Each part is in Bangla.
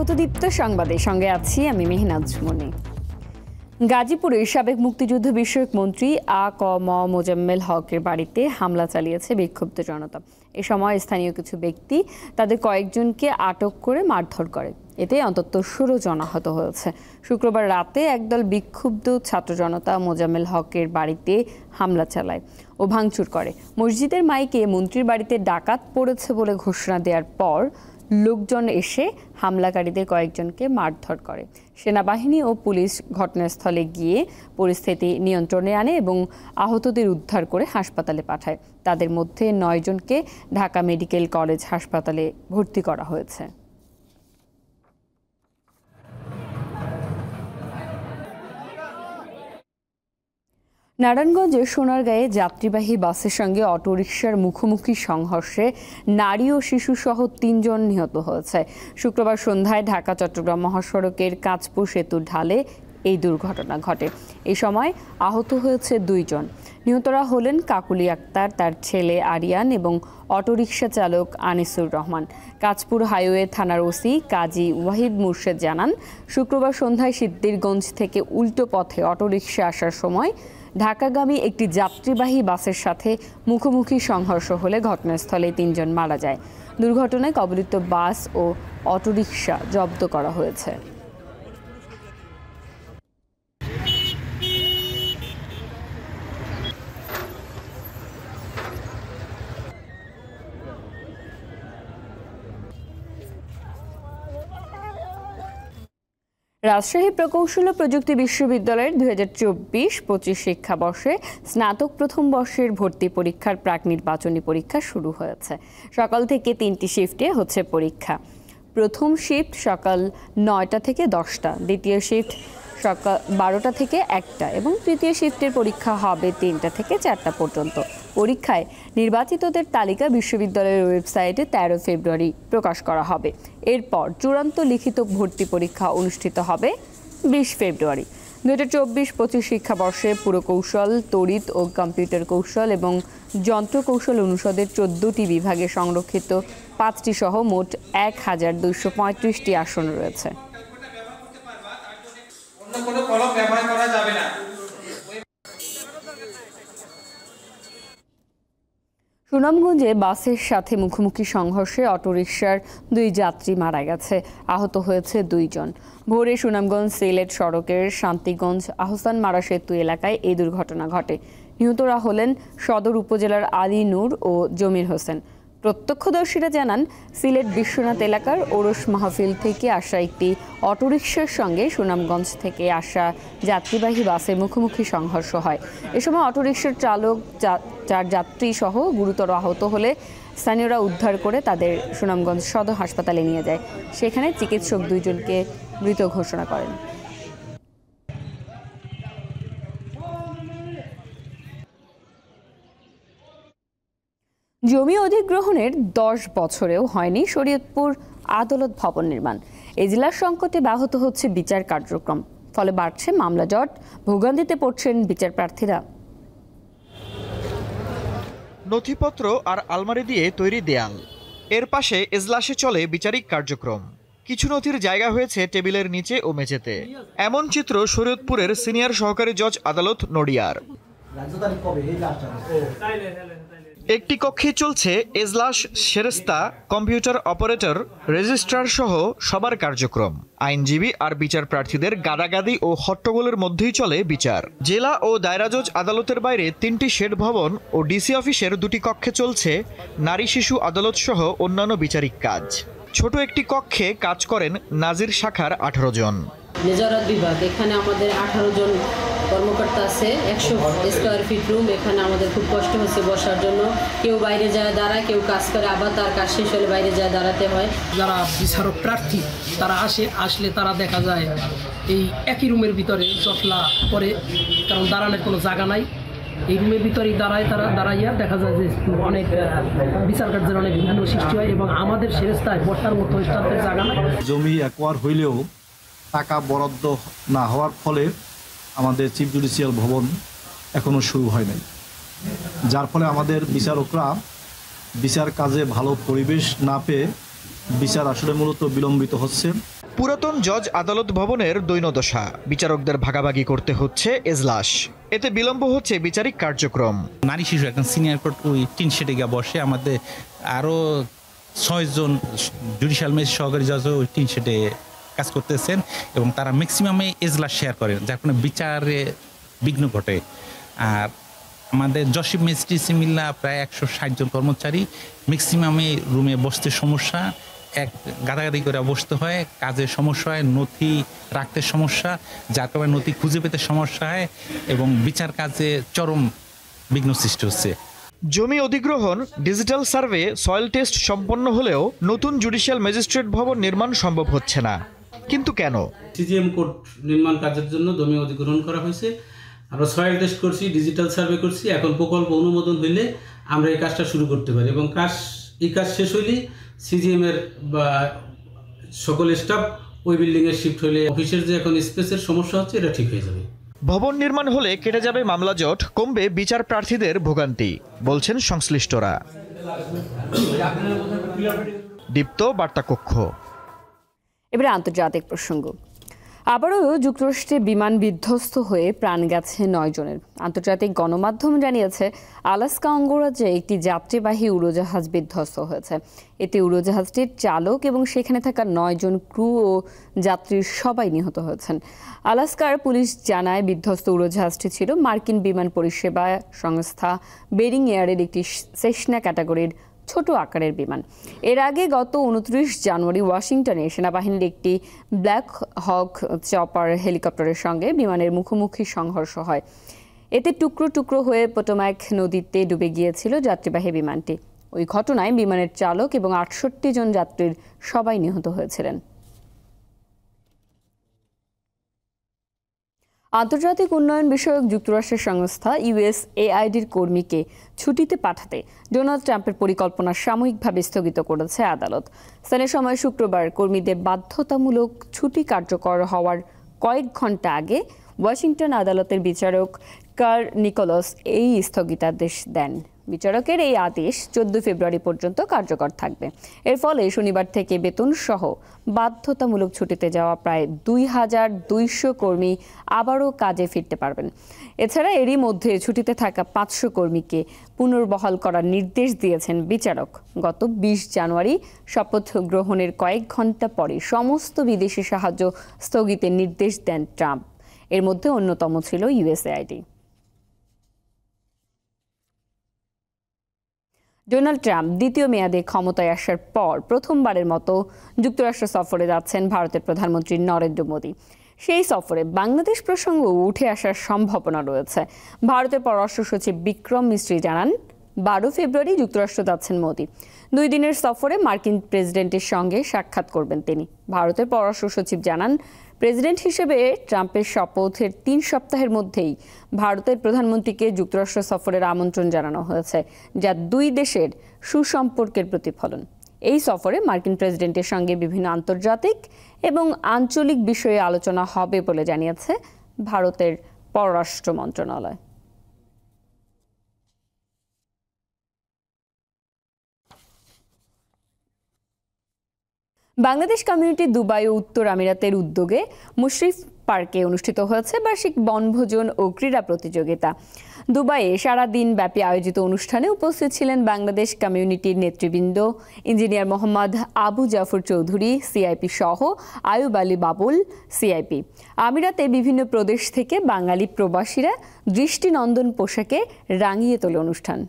স্বাগত দীপ্ত সংবাদের সঙ্গে আছি আমি মেহনাজ মনি। গাজীপুরের সাবেক মুক্তিযুদ্ধ বিষয়ক মন্ত্রী আ ক ম মোজাম্মেল হকের বাড়িতে হামলা চালিয়েছে বিক্ষুব্ধ জনতা। এ সময় স্থানীয় কিছু ব্যক্তি তাদের কয়েকজনকে আটক করে মারধর করে। এতে অন্তত 16 জন আহত হয়েছে। শুক্রবার রাতে একদল বিক্ষুব্ধ ছাত্র জনতা মোজাম্মেল হকের বাড়িতে হামলা চালায় ও ভাঙচুর করে। মসজিদের মাইকে মন্ত্রীর বাড়িতে ডাকাত পড়েছে বলে ঘোষণা দেওয়ার পর লোকজন এসে হামলাকারীদের কয়েকজনকে মারধর করে। সেনাবাহিনী ও পুলিশ ঘটনাস্থলে গিয়ে পরিস্থিতি নিয়ন্ত্রণে আনে এবং আহতদের উদ্ধার করে হাসপাতালে পাঠায়। তাদের মধ্যে 9 জনকে ঢাকা মেডিকেল কলেজ হাসপাতালে ভর্তি করা হয়েছে। নারায়ণগঞ্জের সোনারগাঁয়ে যাত্রীবাহী বাসের সঙ্গে অটোরিকশার মুখোমুখি সংঘর্ষে নারী ও শিশুসহ 3 জন নিহত হয়েছে। শুক্রবার সন্ধ্যায় ঢাকা চট্টগ্রাম মহাসড়কের কাঁচপুর সেতুর ঢালে এই দুর্ঘটনা ঘটে। এই সময় আহত হয়েছে 2 জন। নিহতরা হলেন কাকুলি আক্তার, তার ছেলে আরিয়ান এবং অটোরিকশা চালক আনিসুর রহমান। কাঁচপুর হাইওয়ে থানার ওসি কাজী ওয়াহিদ মুর্শেদ জানান, শুক্রবার সন্ধ্যায় সিদ্দিরগঞ্জ থেকে উল্টো পথে অটোরিকশা আসার সময় ঢাকাগামী একটি যাত্রীবাহী বাসের সাথে মুখোমুখি সংঘর্ষ হলে ঘটনাস্থলে 3 জন মারা যায়। দুর্ঘটনায় কবলিত বাস ও অটোরিকশা জব্দ করা হয়েছে। রাজশাহী প্রকৌশল ও প্রযুক্তি বিশ্ববিদ্যালয়ের 2024-25 শিক্ষাবর্ষে স্নাতক প্রথম বর্ষের ভর্তি পরীক্ষার প্রাক নির্বাচনী পরীক্ষা শুরু হয়েছে। সকাল থেকে 3টি শিফটে হচ্ছে পরীক্ষা। প্রথম শিফট সকাল 9টা থেকে 10টা, দ্বিতীয় শিফট সকাল 12টা থেকে 1টা এবং তৃতীয় শিফটের পরীক্ষা হবে 3টা থেকে 4টা পর্যন্ত। পরীক্ষায় নির্বাচিতদের তালিকা বিশ্ববিদ্যালয়ের ওয়েবসাইটে 13 ফেব্রুয়ারি প্রকাশ করা হবে। এরপর চূড়ান্ত লিখিত ভর্তি পরীক্ষা অনুষ্ঠিত হবে 20 ফেব্রুয়ারি। 2024-25 শিক্ষাবর্ষে পুরকৌশল, তড়িৎ ও কম্পিউটার কৌশল এবং যন্ত্র কৌশল অনুষদের 14টি বিভাগে সংরক্ষিত 5টি সহ মোট 1235টি আসন রয়েছে। সুনামগঞ্জে বাসের সাথে মুখোমুখি সংঘর্ষে অটোরিকশার 2 যাত্রী মারা গেছে, আহত হয়েছে 2 জন। ভোরে সুনামগঞ্জ সিলেট সড়কের শান্তিগঞ্জ আহসান মারা সেতু এলাকায় এই দুর্ঘটনা ঘটে। নিহতরা হলেন সদর উপজেলার আলী নূর ও জমির হোসেন। প্রত্যক্ষদর্শীরা জানান, সিলেট বিশ্বনাথ এলাকার ওরস মাহফিল থেকে আসা একটি অটোরিকশার সঙ্গে সুনামগঞ্জ থেকে আসা যাত্রীবাহী বাসের মুখোমুখি সংঘর্ষ হয়। এ সময় অটোরিকশার চালক 4 যাত্রী সহ গুরুতর আহত হলে স্থানীয়রা উদ্ধার করে তাদের সুনামগঞ্জ সদর হাসপাতালে নিয়ে যায়। সেখানে চিকিৎসক 2 জনকে মৃত ঘোষণা করেন। জমি অধিগ্রহণের 10 বছরেও হয়নি শরীয়তপুর আদালত ভবন নির্মাণ। এই জেলার সংকটে ব্যাহত হচ্ছে বিচার কার্যক্রম, ফলে বাড়ছে মামলা জট, ভোগান্তিতে পড়ছেন বিচার প্রার্থীরা। নথিপত্র আর আলমারি দিয়ে তৈরি দেয়াল, এর পাশে এজলাসে চলে বিচারিক কার্যক্রম। কিছু নথির জায়গা হয়েছে টেবিলের নিচে ও মেঝেতে। এমন চিত্র শরীয়তপুরের সিনিয়র সহকারী জজ আদালত নড়িয়ার। একটি কক্ষে চলছে এজলাস, সেরেস্তা, কম্পিউটার অপারেটর, রেজিস্ট্রার সহ সবার কার্যক্রম। আইনজীবী আর বিচার প্রার্থীদের গাদাগাদি ও হট্টগোলের মধ্যেই চলে বিচার। জেলা ও দায়রা জজ আদালতের বাইরে 3টি শেড ভবন ও ডিসি অফিসের 2টি কক্ষে চলছে নারী শিশু আদালত সহ অন্যান্য বিচারিক কাজ। ছোট একটি কক্ষে কাজ করেন নাজির শাখার 18 জন। নেজারাত বিভাগ, এখানে আমাদের 18 জন কর্মকর্তা আছে, 100 স্কোয়ার ফিট রুম। এখানে আমাদের খুব কষ্ট হচ্ছে বসার জন্য। কেউ বাইরে যায় দাঁড়ায়, কেউ কাজ করে, আবার তার কাজ শেষ হলে বাইরে যায় দাঁড়াতে হয়। যারা বিচারক প্রার্থী তারা আসলে তারা দেখা যায় এই একই রুমের ভিতরে জটলা করে, কারণ দাঁড়ানোর কোনো জায়গা নাই। এই রুমের ভিতরেই তারা দাঁড়াইয়া দেখা যায় যে অনেক বিচার কার্যের অনেক বিঘ্ন সৃষ্টি হয় এবং আমাদের সেরেস্তায় বসার মতো স্টাফের জায়গা নাই। জমি অ্যাকোয়ার হইলেও টাকা বরাদ্দ না হওয়ার ফলে আমাদের চিফ জুডিশিয়াল ভবন এখনও শুরু হয় নাই, যার ফলে আমাদের বিচারকরা বিচার কাজে ভালো পরিবেশ না পেয়ে বিচার আসলে মূলত বিলম্বিত হচ্ছে। পুরাতন জজ আদালত ভবনের দৈনদশা, বিচারকদের ভাগাভাগি করতে হচ্ছে এজলাস, এতে বিলম্ব হচ্ছে বিচারিক কার্যক্রম। নারী শিশু একজন সিনিয়র কোর্ট ওই টিন শেডে গিয়ে বসে, আমাদের আরও 6 জন জুডিশিয়াল ম্যাজিস্ট্রেট সহকারী জজও ওই টিন শেডে কাজ করতেছেন এবং তারা ম্যাক্সিমামে এজলাস শেয়ার করেন, যার কারণে বিচারে বিঘ্ন ঘটে। আর আমাদের জসিম ম্যাজিস্ট্রেসি মিল্লা প্রায় 160 জন কর্মচারী, ম্যাক্সিমামে রুমে বসতে সমস্যা, গাদাগাদি করে বসতে হয়, কাজের সমস্যা হয়, নথি রাখতে সমস্যা, যার কারণে নথি খুঁজে পেতে সমস্যা হয় এবং বিচার কাজে চরম বিঘ্ন সৃষ্টি হচ্ছে। জমি অধিগ্রহণ, ডিজিটাল সার্ভে, সয়েল টেস্ট সম্পন্ন হলেও নতুন জুডিশিয়াল ম্যাজিস্ট্রেট ভবন নির্মাণ সম্ভব হচ্ছে না। কিন্তু কেন? সিজিএম কোর্ট নির্মাণ কাজের জন্য জমি অধিগ্রহণ করা হয়েছে, আমরা সয়েল টেস্ট করছি, ডিজিটাল সার্ভে করছি, এখন প্রকল্প অনুমোদন হইলে আমরা এই কাজটা শুরু করতে পারি এবং এই কাজ শেষ হইলে সিজিএম এর বা সকল স্টাফ ওই বিল্ডিং এ শিফট হলে অফিসের যে এখন স্পেসের সমস্যা হচ্ছে এটা ঠিক হয়ে যাবে। ভবন নির্মাণ হলে কেটে যাবে মামলা জট, কমবে বিচার প্রার্থীদের ভোগান্তি, বলছেন সংশ্লিষ্টরা। দীপ্ত বার্তা কক্ষ। এবারে আন্তর্জাতিক প্রসঙ্গ। আবারও যুক্তরাষ্ট্রে বিমান বিধ্বস্ত হয়ে প্রাণ গেছে 9 জনের। আন্তর্জাতিক গণমাধ্যম জানিয়েছে আলাস্কা অঙ্গরাজ্যে একটি যাত্রীবাহী উড়োজাহাজ বিধ্বস্ত হয়েছে। এতে উড়োজাহাজটির চালক এবং সেখানে থাকা 9 জন ক্রু ও যাত্রীর সবাই নিহত হয়েছেন। আলাস্কার পুলিশ জানায় বিধ্বস্ত উড়োজাহাজটি ছিল মার্কিন বিমান পরিষেবা সংস্থা বেরিং এয়ারের একটি সেসনা ক্যাটাগরির ছোট আকারের বিমান। এর আগে গত 29 জানুয়ারি ওয়াশিংটনে সেনাবাহিনীর একটি ব্ল্যাক হক চপার হেলিকপ্টারের সঙ্গে বিমানের মুখোমুখি সংঘর্ষ হয়। এতে টুকরো টুকরো হয়ে পোটোম্যাক নদীতে ডুবে গিয়েছিল যাত্রীবাহী বিমানটি। ওই ঘটনায় বিমানের চালক এবং 68 জন যাত্রীর সবাই নিহত হয়েছিলেন। আন্তর্জাতিক উন্নয়ন বিষয়ক যুক্তরাষ্ট্রের সংস্থা USAIDর কর্মীকে ছুটিতে পাঠাতে ডোনাল্ড ট্রাম্পের পরিকল্পনা সাময়িকভাবে স্থগিত করেছে আদালত। স্থানীয় সময় শুক্রবার কর্মীদের বাধ্যতামূলক ছুটি কার্যকর হওয়ার কয়েক ঘন্টা আগে ওয়াশিংটন আদালতের বিচারক কার নিকোলাস এই স্থগিতাদেশ দেন। বিচারকের এই আদেশ 14 ফেব্রুয়ারি পর্যন্ত কার্যকর থাকবে। এর ফলে শনিবার থেকে বেতন সহ বাধ্যতামূলক ছুটিতে যাওয়া প্রায় 2200 কর্মী আবারও কাজে ফিরতে পারবেন। এছাড়া এরই মধ্যে ছুটিতে থাকা 500 কর্মীকে পুনর্বহাল করার নির্দেশ দিয়েছেন বিচারক। গত 20 জানুয়ারি শপথ গ্রহণের কয়েক ঘন্টা পরে সমস্ত বিদেশি সাহায্য স্থগিতের নির্দেশ দেন ট্রাম্প। এর মধ্যে অন্যতম ছিল USAID। ডোনাল্ড ট্রাম্প দ্বিতীয় মেয়াদে ক্ষমতায় আসার পর প্রথমবারের মতো যুক্তরাষ্ট্র সফরে যাচ্ছেন ভারতের প্রধানমন্ত্রী নরেন্দ্র মোদী। সেই সফরে বাংলাদেশ প্রসঙ্গ উঠে আসার সম্ভাবনা রয়েছে। ভারতের পররাষ্ট্র সচিব বিক্রম মিস্ত্রি জানান 12 ফেব্রুয়ারি যুক্তরাষ্ট্র যাচ্ছেন মোদী। 2 দিনের সফরে মার্কিন প্রেসিডেন্টের সঙ্গে সাক্ষাৎ করবেন তিনি। ভারতের পররাষ্ট্র সচিব জানান প্রেসিডেন্ট হিসেবে ট্রাম্পের শপথের 3 সপ্তাহের মধ্যেই ভারতের প্রধানমন্ত্রীকে যুক্তরাষ্ট্র সফরের আমন্ত্রণ জানানো হয়েছে, যা 2 দেশের সুসম্পর্কের প্রতিফলন। এই সফরে মার্কিন প্রেসিডেন্টের সঙ্গে বিভিন্ন আন্তর্জাতিক এবং আঞ্চলিক বিষয়ে আলোচনা হবে বলে জানিয়েছে ভারতের পররাষ্ট্র মন্ত্রণালয়। বাংলাদেশ কমিউনিটি দুবাই ও উত্তর আমিরাতের উদ্যোগে মুশরিফ পার্কে অনুষ্ঠিত হয়েছে বার্ষিক বনভোজন ও ক্রীড়া প্রতিযোগিতা। দুবাইয়ে সারাদিন ব্যাপী আয়োজিত অনুষ্ঠানে উপস্থিত ছিলেন বাংলাদেশ কমিউনিটির নেতৃবৃন্দ, ইঞ্জিনিয়ার মোহাম্মদ আবু জাফর চৌধুরী সিআইপি সহ আয়ুব আলী বাবুল সিআইপি। আমিরাতে বিভিন্ন প্রদেশ থেকে বাঙালি প্রবাসীরা দৃষ্টিনন্দন পোশাকে রাঙিয়ে তোলে অনুষ্ঠান।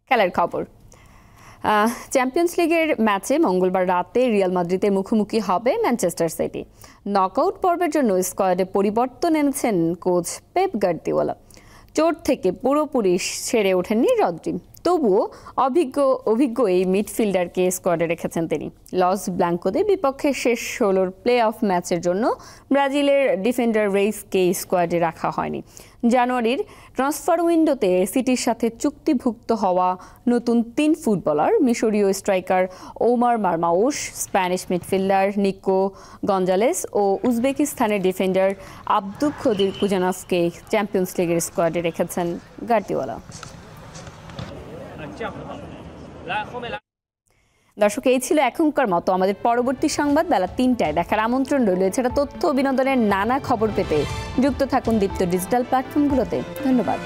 খেলার খবর। চ্যাম্পিয়ন্স লিগের ম্যাচে মঙ্গলবার রাতে রিয়াল মাদ্রিদের মুখোমুখি হবে ম্যানচেস্টার সিটি। নকআউট পর্বের জন্য স্কোয়াডে পরিবর্তন এনেছেন কোচ পেপ গার্দিওলা। চোট থেকে পুরোপুরি সেরে ওঠেননি রদ্রি। তবুও অভিজ্ঞ এই মিডফিল্ডারকে স্কোয়াডে রেখেছেন তিনি। লস ব্ল্যাঙ্কোদের বিপক্ষে শেষ 16 প্লে অফ ম্যাচের জন্য ব্রাজিলের ডিফেন্ডার রেইসকে স্কোয়াডে রাখা হয়নি। জানুয়ারির ট্রান্সফার উইন্ডোতে সিটির সাথে চুক্তিভুক্ত হওয়া নতুন 3 ফুটবলার মিশরীয় স্ট্রাইকার ওমার Marmoush, Spanish midfielder Nico Gonzalez ও উজবেকিস্তানের ডিফেন্ডার আব্দুল খদির কুজানভকে চ্যাম্পিয়ন্স লিগের স্কোয়াডে রেখেছেন গার্দিওলা। দর্শক, এই ছিল এখনকার মতো। আমাদের পরবর্তী সংবাদ বেলা 3টায় দেখার আমন্ত্রণ রইল। এছাড়া তথ্য ও বিনোদনের নানা খবর পেতে যুক্ত থাকুন দীপ্ত ডিজিটাল প্ল্যাটফর্মগুলোতে। ধন্যবাদ।